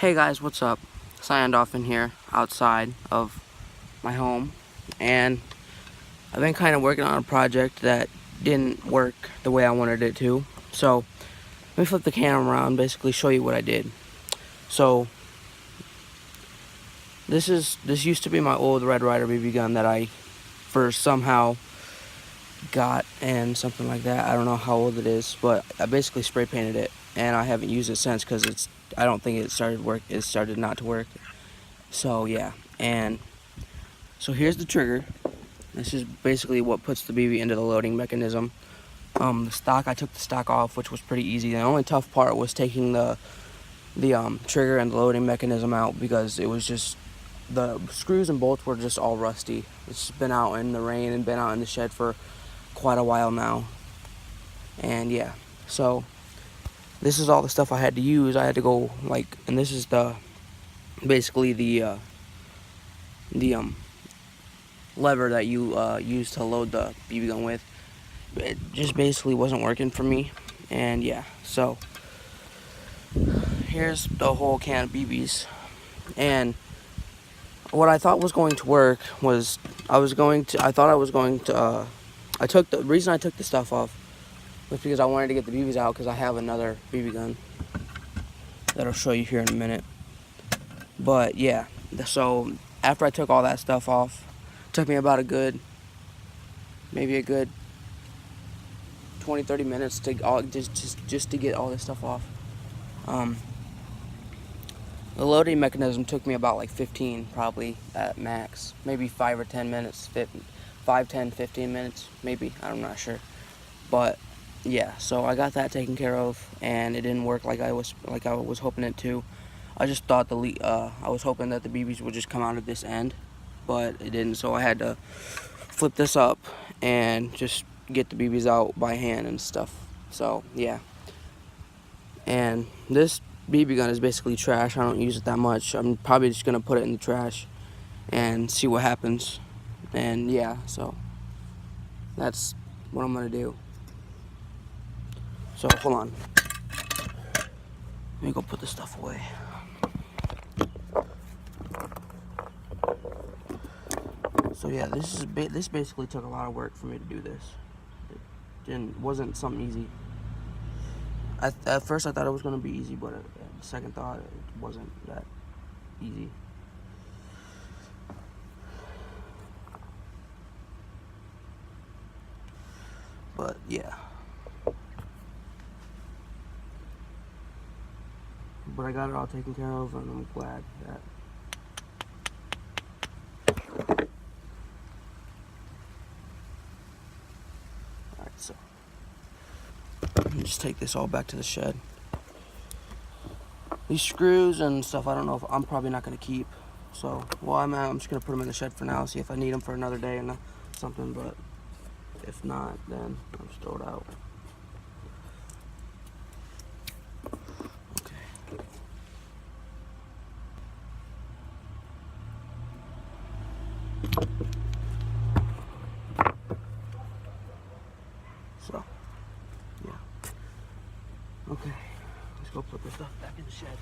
Hey guys, what's up? Off in here outside of my home, and I've been kind of working on a project that didn't work the way I wanted it to. So let me flip the camera around and basically show you what I did. So this used to be my old Red Ryder BB gun that I first somehow got and something like that. I don't know how old it is, but I basically spray painted it, and I haven't used it since because I don't think it started not to work. So yeah, and so here's the trigger. This is basically what puts the BB into the loading mechanism. I took the stock off, which was pretty easy. The only tough part was taking the trigger and the loading mechanism out, because it was just, the screws and bolts were just all rusty. It's been out in the rain and been out in the shed for quite a while now. And yeah, so this is all the stuff I had to use. I had to go and this is basically the lever that you use to load the BB gun with. It just basically wasn't working for me, and yeah, so here's the whole can of BBs. And what I thought was going to work was the reason I took the stuff off was because I wanted to get the BBs out, because I have another BB gun that I'll show you here in a minute. But yeah, so after I took all that stuff off, it took me about maybe a good 20-30 minutes to just to get all this stuff off. The loading mechanism took me about 15, probably at max, maybe 5 or 10 minutes, 5, 10, 15 minutes, maybe, I'm not sure. But yeah, so I got that taken care of, and it didn't work like I was hoping it to. I just thought I was hoping that the BBs would just come out of this end, but it didn't. So I had to flip this up and just get the BBs out by hand and stuff. So yeah, and this BB gun is basically trash. I don't use it that much. I'm probably just gonna put it in the trash and see what happens. And yeah, so that's what I'm gonna do. So hold on, let me go put this stuff away. So yeah, this basically took a lot of work for me to do this. It wasn't something easy. At first I thought it was going to be easy, but at second thought, it wasn't that easy. But yeah. But I got it all taken care of, and I'm glad that. Alright, so let me just take this all back to the shed. These screws and stuff, I don't know if I'm probably not going to keep. So, I'm just going to put them in the shed for now, see if I need them for another day or something. But if not, then I'll just throw it out. Okay. So, yeah. Okay, let's go put this stuff back in the shed.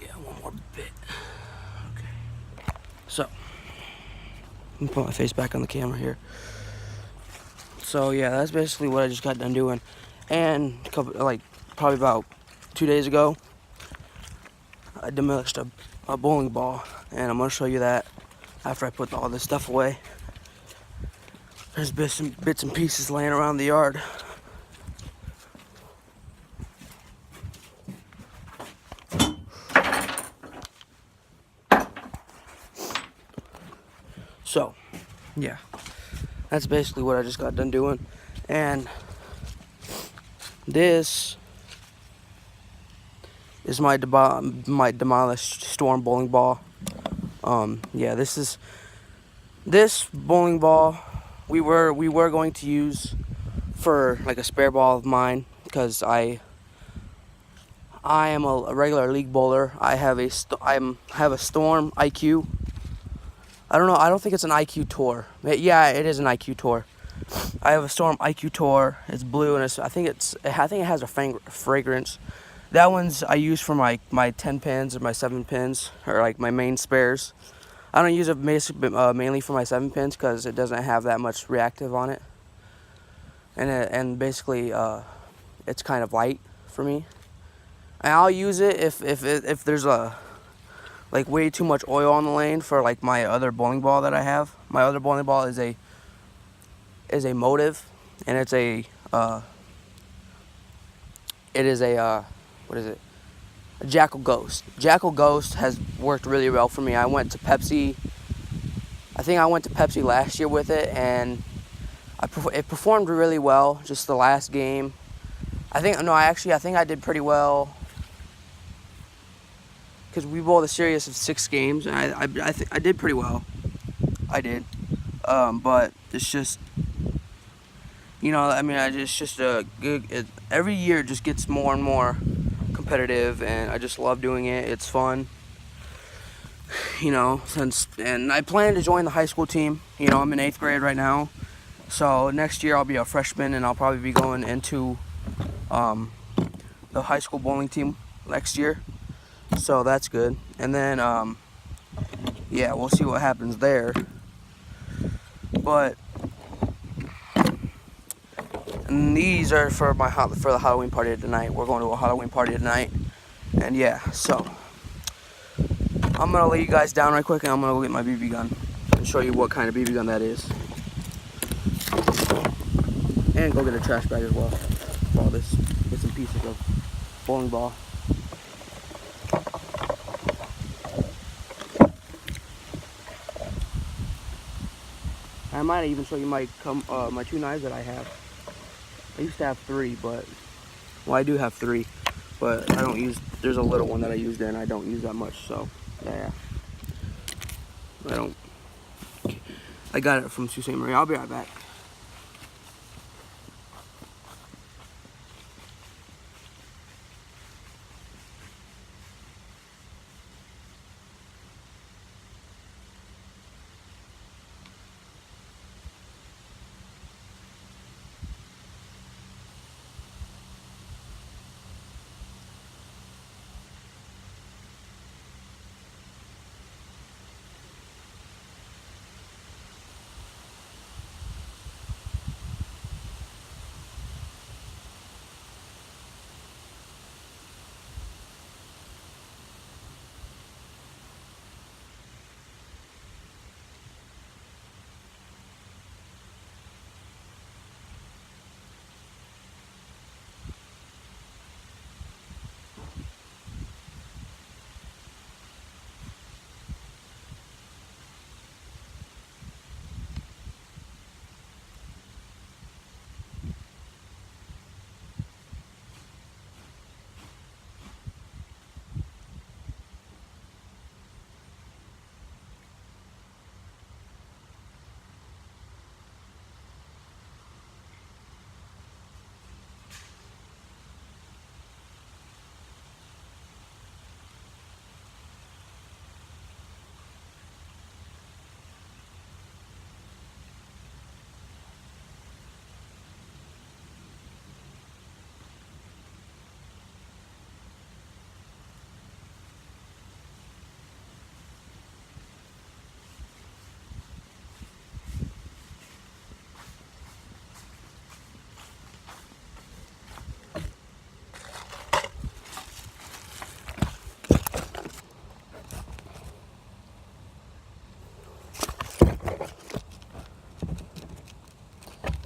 Yeah, one more bit. Okay. So, let me put my face back on the camera here. So yeah, that's basically what I just got done doing. And probably about 2 days ago, I demolished a bowling ball, and I'm gonna show you that after I put all this stuff away. There's bits and pieces laying around the yard. So, yeah, that's basically what I just got done doing. And this is my demolished storm bowling ball. Yeah, this bowling ball we were going to use for a spare ball of mine, because I am a regular league bowler. I have a Storm IQ. I don't know. I don't think it's an IQ Tour. Yeah, it is an IQ Tour. I have a Storm IQ Tour. It's blue, and I think it has a fragrance. That one's I use for my 10 pins or my 7 pins, or like my main spares. I don't use it mainly for my 7 pins because it doesn't have that much reactive on it, and basically it's kind of light for me. And I'll use it if there's like way too much oil on the lane for like my other bowling ball that I have. My other bowling ball is a motive, and it's a what is it? A Jackal Ghost. Jackal Ghost has worked really well for me. I went to Pepsi. I think I went to Pepsi last year with it, and it performed really well. Just the last game, I think I did pretty well because we bowled a series of 6 games, and I think I did pretty well. I did, but it's just, I mean, it's just a good. Every year it just gets more and more competitive, and I just love doing it. It's fun, and I plan to join the high school team. I'm in 8th grade right now, so next year I'll be a freshman, and I'll probably be going into the high school bowling team next year. So that's good. And then yeah, we'll see what happens there. But and these are for the Halloween party tonight. We're going to a Halloween party tonight, and yeah, so I'm gonna lay you guys down right quick, and I'm gonna go get my BB gun and show you what kind of BB gun that is, and go get a trash bag as well for all this. Get some pieces of bowling ball. I might even show you my 2 knives that I have. I used to have 3, but I do have 3, but I don't use. There's a little one that I used, and I don't use that much. So yeah, I got it from Sault Ste. Marie. I'll be right back.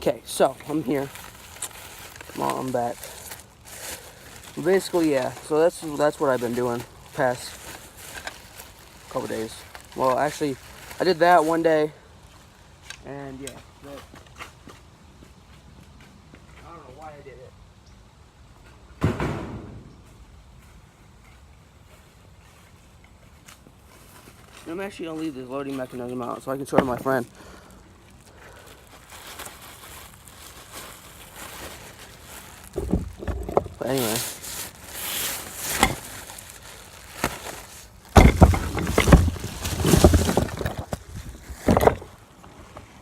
Okay, so I'm here. Well, I'm back. Basically, yeah. So that's what I've been doing past couple days. Well, actually, I did that one day, and yeah. But I don't know why I did it. I'm actually gonna leave this loading mechanism out so I can show it to my friend. But anyway.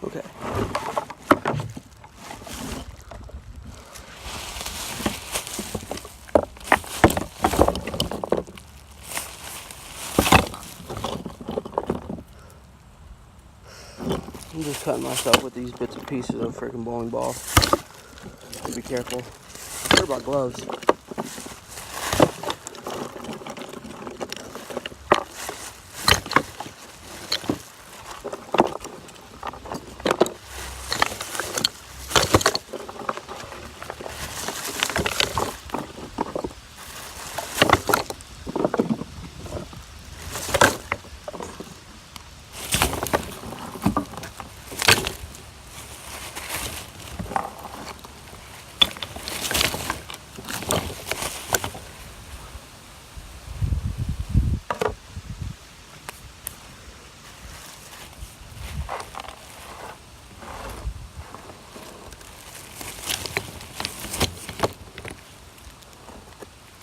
Okay. I'm just cutting myself with these bits and pieces of freaking bowling ball. Be careful. What about gloves?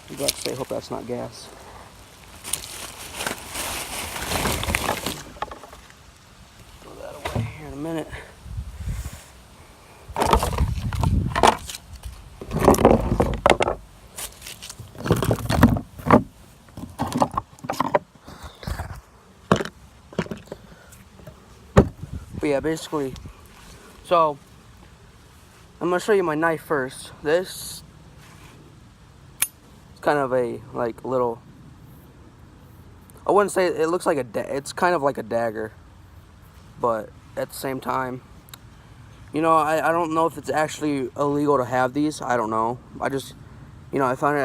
I'm about to say, hope that's not gas. Throw that away here in a minute. But yeah, basically, so I'm gonna show you my knife first. This is kind of a little. I wouldn't say it looks like it's kind of like a dagger, but at the same time, you know, I don't know if it's actually illegal to have these. I don't know. I just, you know, I found it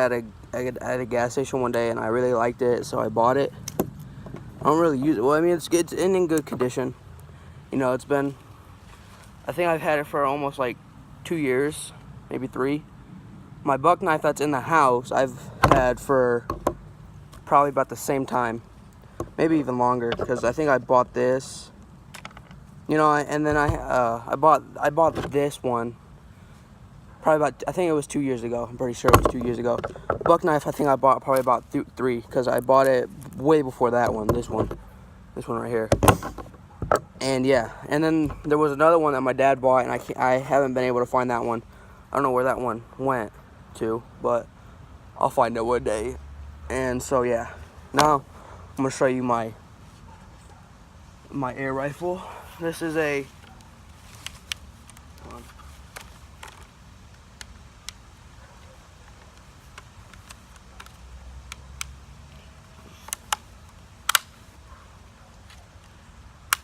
at a gas station one day and I really liked it, so I bought it. I don't really use it. Well, I mean, it's in good condition. You know, it's been, I think I've had it for almost like 2 years, maybe 3. My buck knife that's in the house, I've had for probably about the same time, maybe even longer, because I think I bought this, you know, and then I bought this one probably about, I think it was 2 years ago. I'm pretty sure it was 2 years ago. Buck knife, I think I bought probably about 3, because I bought it way before that one. This one right here. And yeah, and then there was another one that my dad bought, and I haven't been able to find that one. I don't know where that one went to, but I'll find it one day. And so yeah, now I'm gonna show you my air rifle. This is a, hold on.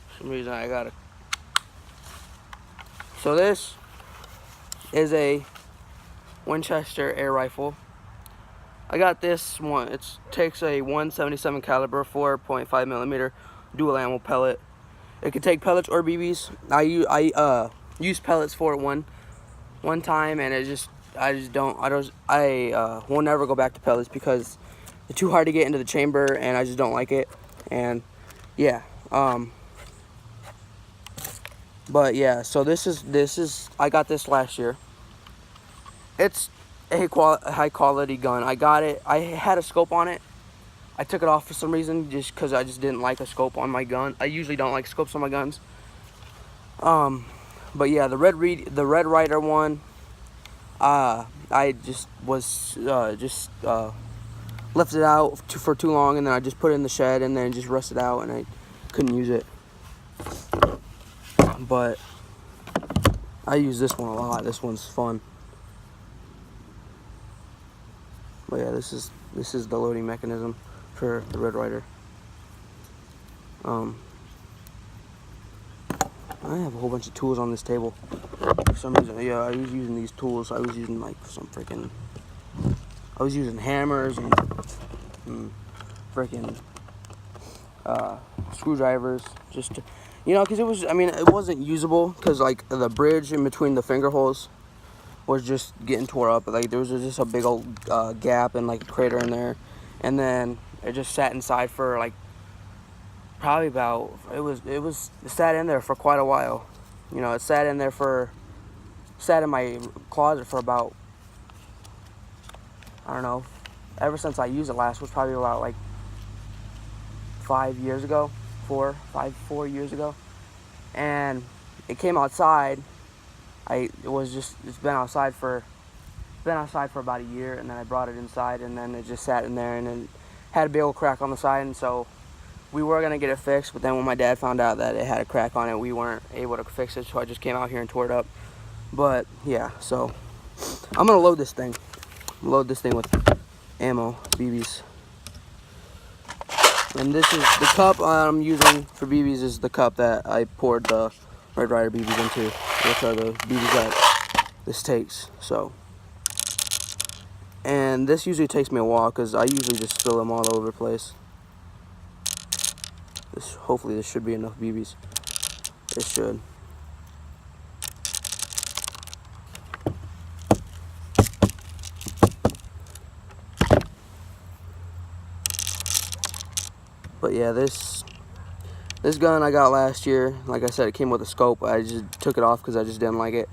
For some reason I got it. So this is a Winchester air rifle. I got this one. It takes a 177 caliber 4.5 millimeter dual ammo pellet. It can take pellets or BBs. I used pellets for it one time, and I will never go back to pellets because they're too hard to get into the chamber, and I just don't like it. And yeah, but yeah. So this is I got this last year. It's a high quality gun. I got it. I had a scope on it. I took it off for some reason, just because I just didn't like a scope on my gun. I usually don't like scopes on my guns. But yeah, the Red Ryder one, I just was left it out for too long, and then I just put it in the shed, and then it just rusted out, and I couldn't use it. But I use this one a lot. This one's fun. But yeah, this is the loading mechanism for the Red Ryder. I have a whole bunch of tools on this table. For some reason, yeah, I was using these tools. I was using I was using hammers and freaking screwdrivers, just to, you know, because it wasn't usable, because like the bridge in between the finger holes was just getting tore up. Like there was just a big old gap and like a crater in there, and then it just sat inside for like probably about, it sat in there for quite a while. You know, it sat in my closet for about, I don't know, ever since I used it last, was probably about like 5 years ago, 4 years ago. And it came outside. It's been outside for about a year, and then I brought it inside, and then it just sat in there, and then had a big old crack on the side. And so we were gonna get it fixed, but then when my dad found out that it had a crack on it, we weren't able to fix it, so I just came out here and tore it up. But yeah, so I'm gonna load this thing. Load this thing with ammo, BBs. And this is the cup I'm using for BBs is the cup that I poured the Red Ryder BBs into, which are the BBs that this takes. So, and this usually takes me a while because I usually just spill them all over the place. Hopefully this should be enough BBs. It should. But yeah, this gun I got last year, like I said, it came with a scope. I just took it off because I just didn't like it.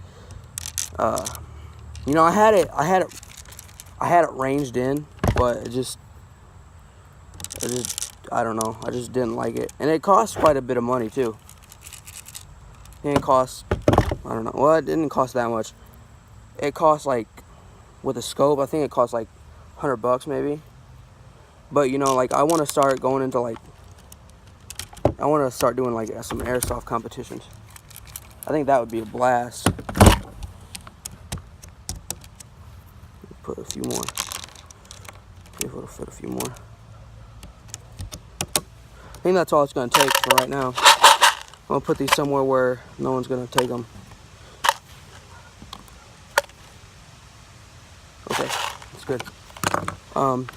You know, I had it ranged in, but I don't know. I just didn't like it, and it cost quite a bit of money too. It cost, I don't know. Well, it didn't cost that much. It cost like, with a scope, I think it cost like $100 maybe. But you know, like I want to start going into like, I want to start doing like some airsoft competitions. I think that would be a blast. Put a few more. See if it'll fit a few more. I think that's all it's going to take for right now. I'm going to put these somewhere where no one's going to take them. Okay, that's good.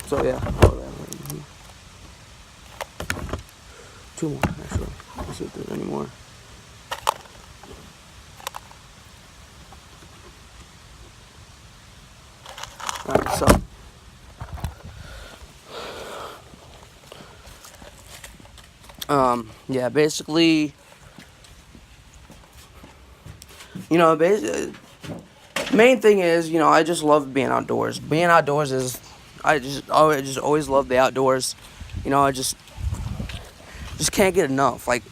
So yeah. Two more, actually. Let's see if there's any more. Alright, so. Yeah, basically, you know, main thing is, you know, I just love being outdoors. Being outdoors is, I just always love the outdoors. You know, I just can't get enough. Like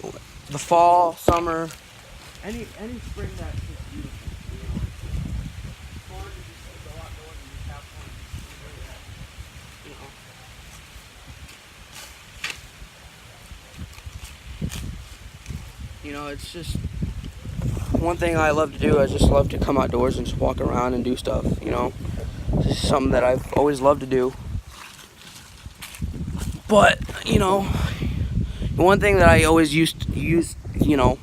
the fall, summer, any spring that's just beautiful. You know, it's fun to just go outdoors and just have fun. You know, it's just one thing I love to do. I just love to come outdoors and just walk around and do stuff. You know, it's just something that I've always loved to do. But you know, one thing that I always used to use, you know,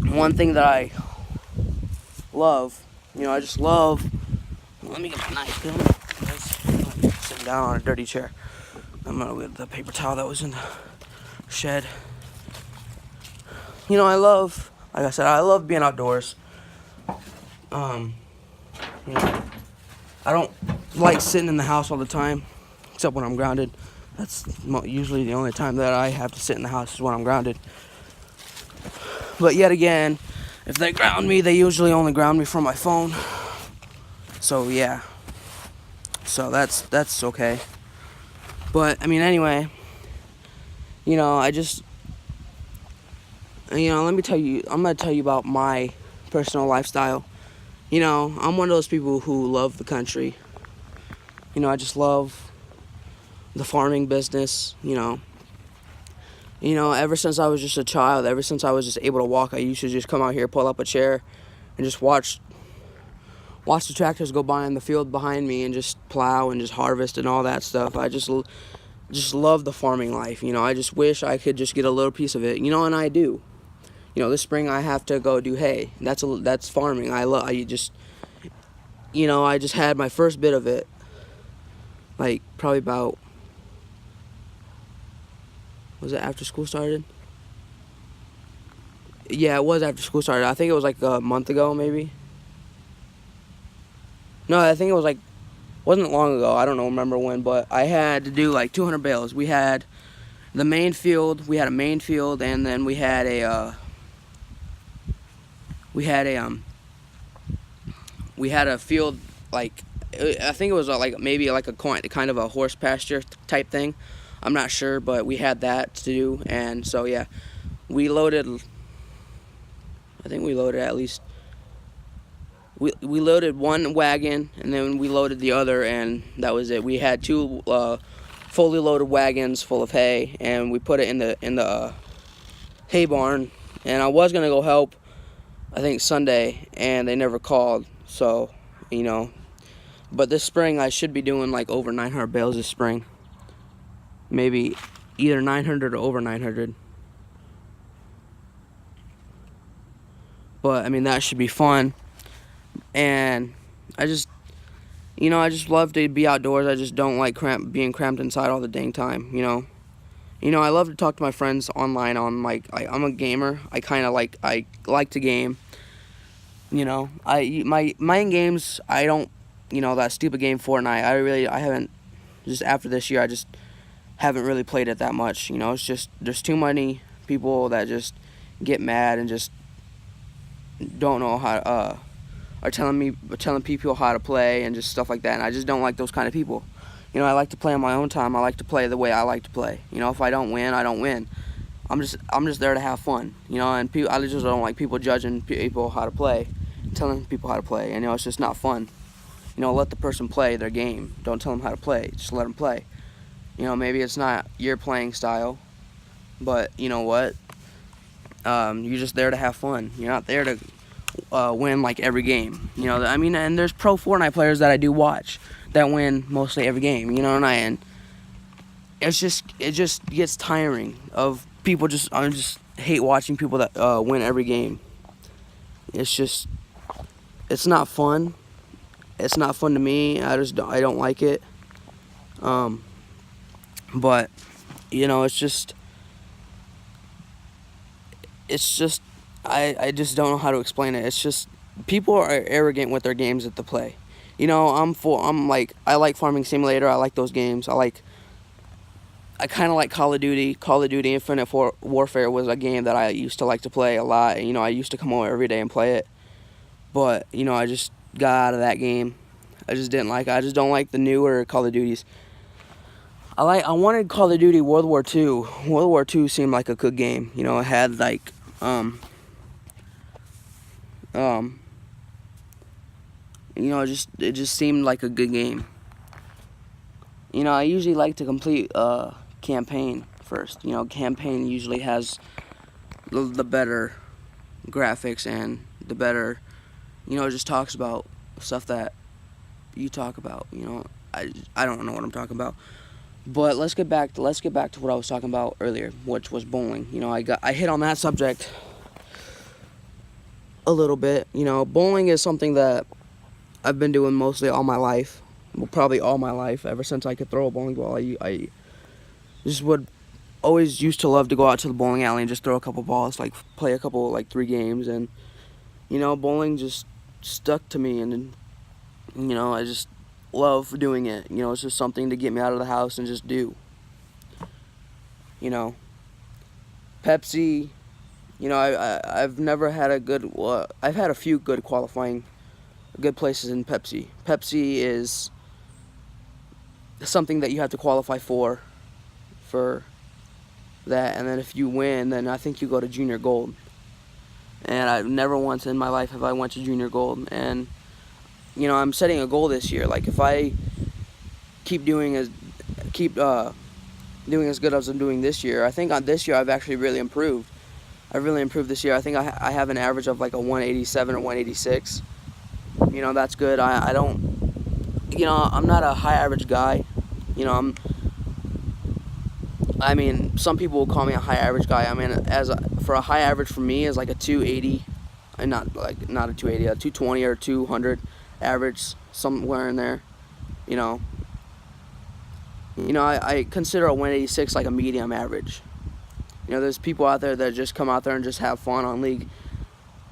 one thing that I love, you know, I just love. Let me get my knife. I'm sitting down on a dirty chair. I'm gonna get the paper towel that was in the shed. You know, like I said, I love being outdoors. You know, I don't like sitting in the house all the time, except when I'm grounded. That's usually the only time that I have to sit in the house is when I'm grounded. But yet again, if they ground me, they usually only ground me from my phone. So yeah. So that's okay. But I mean, anyway, you know, let me tell you, I'm going to tell you about my personal lifestyle. You know, I'm one of those people who love the country. You know, I just love the farming business, you know. You know, ever since I was just a child, ever since I was just able to walk, I used to just come out here, pull up a chair, and just watch the tractors go by in the field behind me and just plow and just harvest and all that stuff. I just love the farming life, you know. I just wish I could just get a little piece of it, you know, and I do. You know, this spring I have to go do hay. That's farming. I just had my first bit of it, like probably about, was it after school started? Yeah, it was after school started. I think it was like a month ago, maybe. No, I think it was like, wasn't long ago. I don't remember when, but I had to do like 200 bales. We had the main field. We had a main field, and then we had a field, like, I think it was like maybe like a kind of a horse pasture type thing. I'm not sure, but we had that to do, and so yeah, we loaded. I think we loaded at least. We loaded one wagon, and then we loaded the other, and that was it. We had two fully loaded wagons full of hay, and we put it in the hay barn. And I was gonna go help, I think Sunday, and they never called. So, you know, but this spring I should be doing like over 900 bales this spring. Maybe either 900 or over 900. But I mean, that should be fun. And I just, I just love to be outdoors. I just don't like being cramped inside all the dang time. I love to talk to my friends online. I'm a gamer. I like to game. My main games. I don't. That stupid game Fortnite. I haven't. Just after this year, I just haven't really played it that much. It's just there's too many people that just get mad and just don't know how are telling people how to play and just stuff like that. And I just don't like those kind of people. I like to play on my own time. I like to play the way I like to play. If I don't win, I don't win. I'm just there to have fun. And I just don't like people judging people how to play, telling people how to play. And it's just not fun. Let the person play their game. Don't tell them how to play. Just let them play. Maybe it's not your playing style, but you know what? You're just there to have fun. You're not there to win like every game. And there's pro Fortnite players that I do watch that win mostly every game. And it just gets tiring of people. I just hate watching people that win every game. It's not fun. It's not fun to me. I don't like it. But it's just I just don't know how to explain it. It's just people are arrogant with their games that they play. I like Farming Simulator. I like those games. I kind of like Call of Duty. Call of Duty Infinite Warfare was a game that I used to like to play a lot. I used to come over every day and play it. But I just got out of that game. I just didn't like it. I just don't like the newer Call of Duties. I wanted Call of Duty World War II. World War II seemed like a good game. It had like it just seemed like a good game. I usually like to complete campaign first. Campaign usually has the better graphics and the better, it just talks about stuff that you talk about. I don't know what I'm talking about. But let's get back to what I was talking about earlier, which was bowling. I hit on that subject a little bit. Bowling is something that I've been doing mostly all my life. Well, probably all my life, ever since I could throw a bowling ball. I just would always used to love to go out to the bowling alley and just throw a couple balls, like play a couple, like 3 games. And, bowling just stuck to me. And, I just love doing it. It's just something to get me out of the house and just do. Pepsi, I've never had I've had a few good places in Pepsi. Pepsi is something that you have to qualify for that, and then if you win, then I think you go to Junior Gold. And I've never once in my life have I went to Junior Gold. And I'm setting a goal this year. Like if I keep doing as good as I'm doing this year, I think on this year I've actually really improved. I've really improved this year. I think I have an average of like a 187 or 186. That's good. I don't, I'm not a high average guy. Some people will call me a high average guy. For a high average for me is like a 280, and not a 280, a 220 or 200 average, somewhere in there. I consider a 186 like a medium average. There's people out there that just come out there and just have fun on League,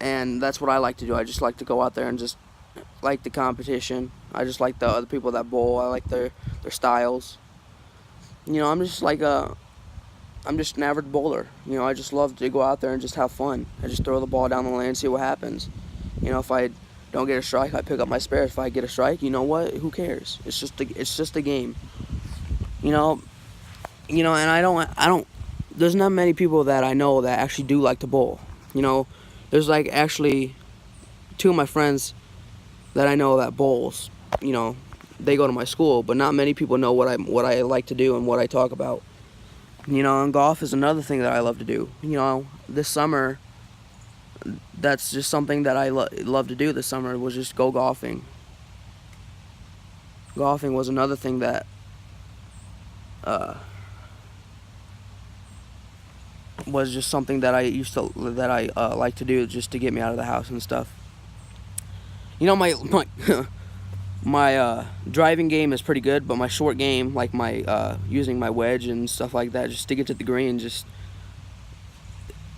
and that's what I like to do. I just like to go out there and just like the competition. I just like the other people that bowl. I like their styles. I'm just an average bowler. I just love to go out there and just have fun. I just throw the ball down the lane and see what happens. If I don't get a strike, I pick up my spares. If I get a strike, what? Who cares? It's just a game. And I don't. There's not many people that I know that actually do like to bowl. There's like actually 2 of my friends that I know that bowls. they go to my school, but not many people know what I like to do and what I talk about. And golf is another thing that I love to do. This summer, that's just something that I love to do this summer, was just go golfing. Golfing was another thing that was just something that I like to do just to get me out of the house and stuff. My my driving game is pretty good, but my short game, like my using my wedge and stuff like that, just to get to the green,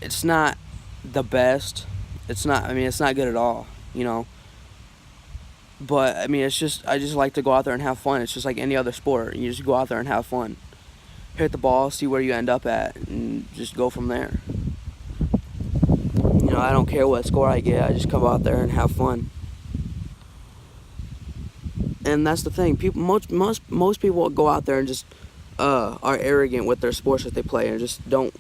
it's not the best. It's not good at all, But I just like to go out there and have fun. It's just like any other sport. You just go out there and have fun. Hit the ball, see where you end up at, and just go from there. I don't care what score I get. I just come out there and have fun. And that's the thing. Most people go out there and just are arrogant with their sports that they play, and just don't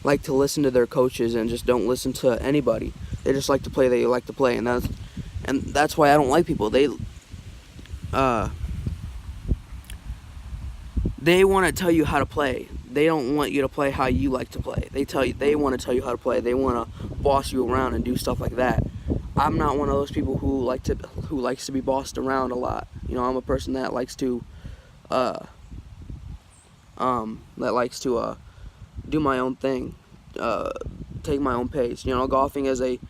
like to listen to their coaches, and just don't listen to anybody. They just like to play. They like to play, and that's why I don't like people. They want to tell you how to play. They don't want you to play how you like to play. They want to tell you how to play. They want to boss you around and do stuff like that. I'm not one of those people who likes to be bossed around a lot. I'm a person that likes to do my own thing, take my own pace. Golfing is a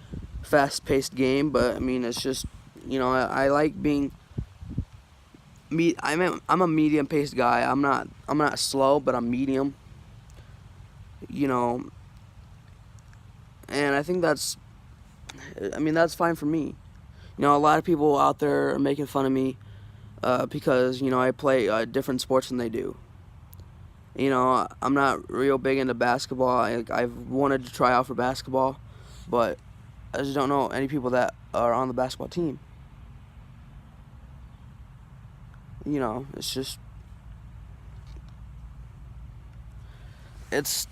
fast-paced game, but it's just, I like being I'm a medium-paced guy. I'm not slow, but I'm medium. And I think that's fine for me. A lot of people out there are making fun of me because I play different sports than they do. I'm not real big into basketball. I've wanted to try out for basketball, but I just don't know any people that are on the basketball team. It's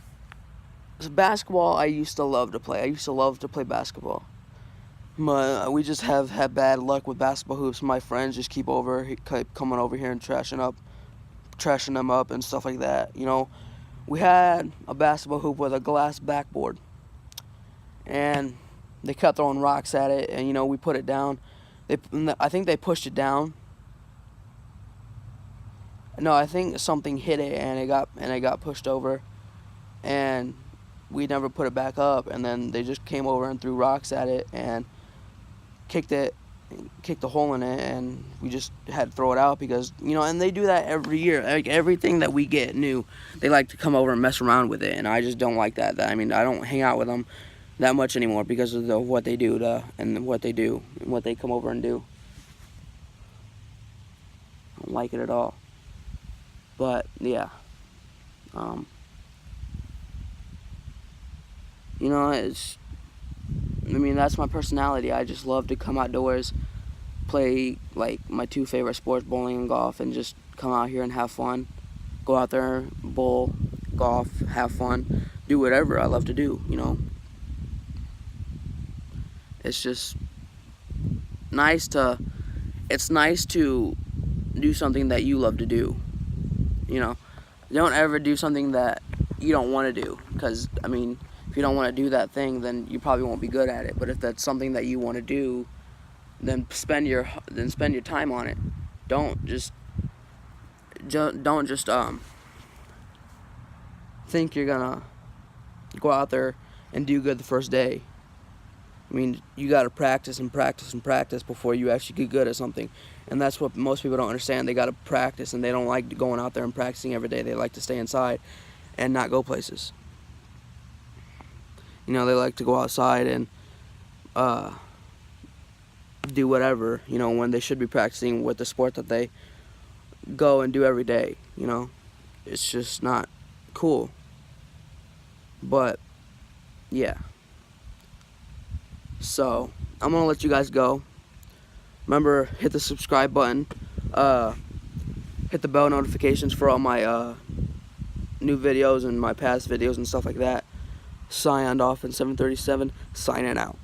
basketball. I used to love to play. I used to love to play basketball. But we just have had bad luck with basketball hoops. My friends just keep coming over here and trashing them up and stuff like that. We had a basketball hoop with a glass backboard, and they kept throwing rocks at it, and we put it down. I think they pushed it down. No, I think something hit it and it got pushed over, and we never put it back up. And then they just came over and threw rocks at it and kicked a hole in it, and we just had to throw it out because and they do that every year. Like everything that we get new, they like to come over and mess around with it, and I just don't like that. I don't hang out with them that much anymore because of what they do and what they come over and do. I don't like it at all. But yeah, that's my personality. I just love to come outdoors, play like my two favorite sports, bowling and golf, and just come out here and have fun. Go out there, bowl, golf, have fun, do whatever I love to do. It's just nice to do something that you love to do. Don't ever do something that you don't want to do, because if you don't want to do that thing, then you probably won't be good at it. But if that's something that you want to do, then spend your time on it. Don't just think you're gonna go out there and do good the first day. You got to practice and practice and practice before you actually get good at something. And that's what most people don't understand. They got to practice, and they don't like going out there and practicing every day. They like to stay inside and not go places. They like to go outside and do whatever, when they should be practicing with the sport that they go and do every day. It's just not cool. But yeah. So I'm gonna let you guys go. Remember, hit the subscribe button, hit the bell notifications for all my new videos and my past videos and stuff like that. Signed off in 737, signing out.